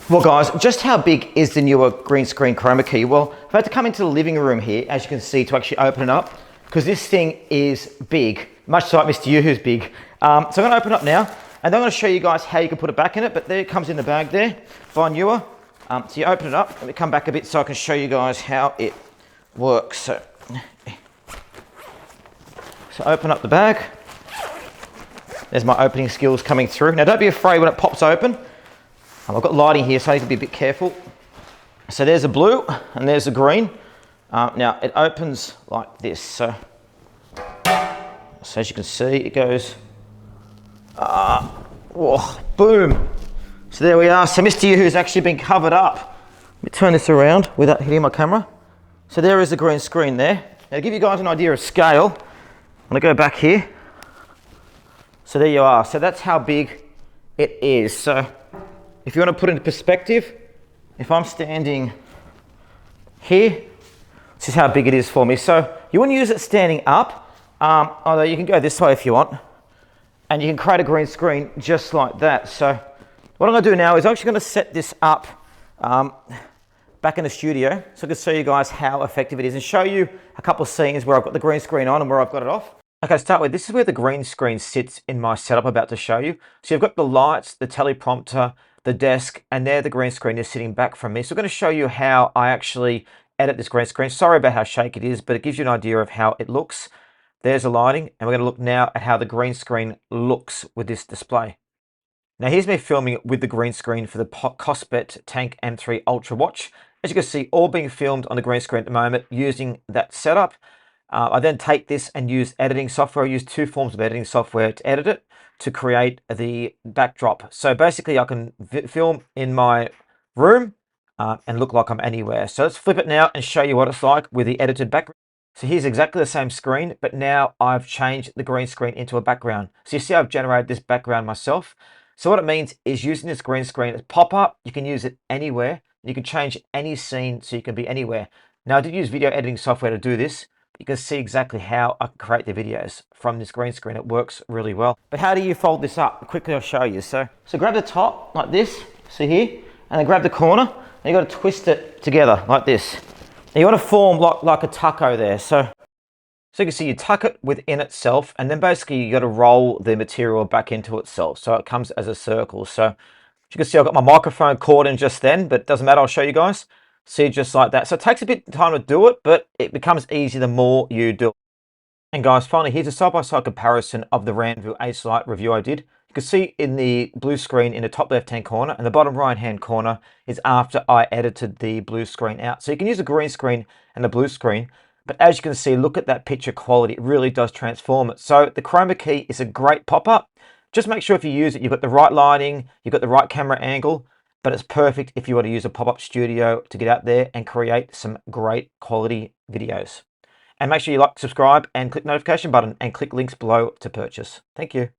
Well guys, just how big is the newer green screen chroma key? Well, I've had to come into the living room here, as you can see, to actually open it up, because this thing is big, much like Mr. Yoo-Hoo's big. So I'm going to open it up now, and I'm going to show you guys how you can put it back in it, but there it comes in the bag there, by Neewer. So you open it up, let me come back a bit so I can show you guys how it works. So open up the bag. There's my opening skills coming through. Now don't be afraid when it pops open. I've got lighting here, so I need to be a bit careful. So there's the blue and there's the green. Now it opens like this. So as you can see, it goes, whoa, boom. So there we are. So Mr. Yoo-Hoo's actually been covered up. Let me turn this around without hitting my camera. So there is the green screen there. Now to give you guys an idea of scale, I'm gonna go back here. So there you are. So that's how big it is. So if you want to put it into perspective, if I'm standing here, this is how big it is for me. So you want to use it standing up, although you can go this way if you want, and you can create a green screen just like that. So what I'm going to do now is I'm actually going to set this up back in the studio so I can show you guys how effective it is and show you a couple of scenes where I've got the green screen on and where I've got it off. Okay, to start with, this is where the green screen sits in my setup I'm about to show you. So you've got the lights, the teleprompter, the desk, and there the green screen is sitting back from me. So I'm going to show you how I actually edit this green screen. Sorry about how shaky it is, but it gives you an idea of how it looks. There's the lighting, and we're going to look now at how the green screen looks with this display. Now here's me filming with the green screen for the Cosbet Tank M3 Ultra watch. As you can see, all being filmed on the green screen at the moment using that setup. I then take this and use editing software. I use two forms of editing software to edit it, to create the backdrop. So basically I can film in my room and look like I'm anywhere. So let's flip it now and show you what it's like with the edited background. So here's exactly the same screen, but now I've changed the green screen into a background. So you see I've generated this background myself. So what it means is using this green screen as pop-up, you can use it anywhere. You can change any scene so you can be anywhere. Now I did use video editing software to do this. You can see exactly how I can create the videos from this green screen. It works really well. But how do you fold this up? Quickly, I'll show you. So grab the top like this, see here, and then grab the corner, and you've got to twist it together like this. And you want to form like a taco there. So you can see you tuck it within itself, and then basically you got to roll the material back into itself. So it comes as a circle. So as you can see, I've got my microphone cord in just then, but it doesn't matter, I'll show you guys. See, just like that. So it takes a bit of time to do it, but it becomes easy the more you do it. And guys, finally, here's a side-by-side comparison of the Ranview Ace Light review I did. You can see in the blue screen in the top left-hand corner, and the bottom right-hand corner is after I edited the blue screen out. So you can use the green screen and the blue screen, but as you can see, look at that picture quality. It really does transform it. So the Chroma Key is a great pop-up. Just make sure if you use it, you've got the right lighting, you've got the right camera angle, but it's perfect if you want to use a pop-up studio to get out there and create some great quality videos. And make sure you like, subscribe, and click the notification button and click links below to purchase. Thank you.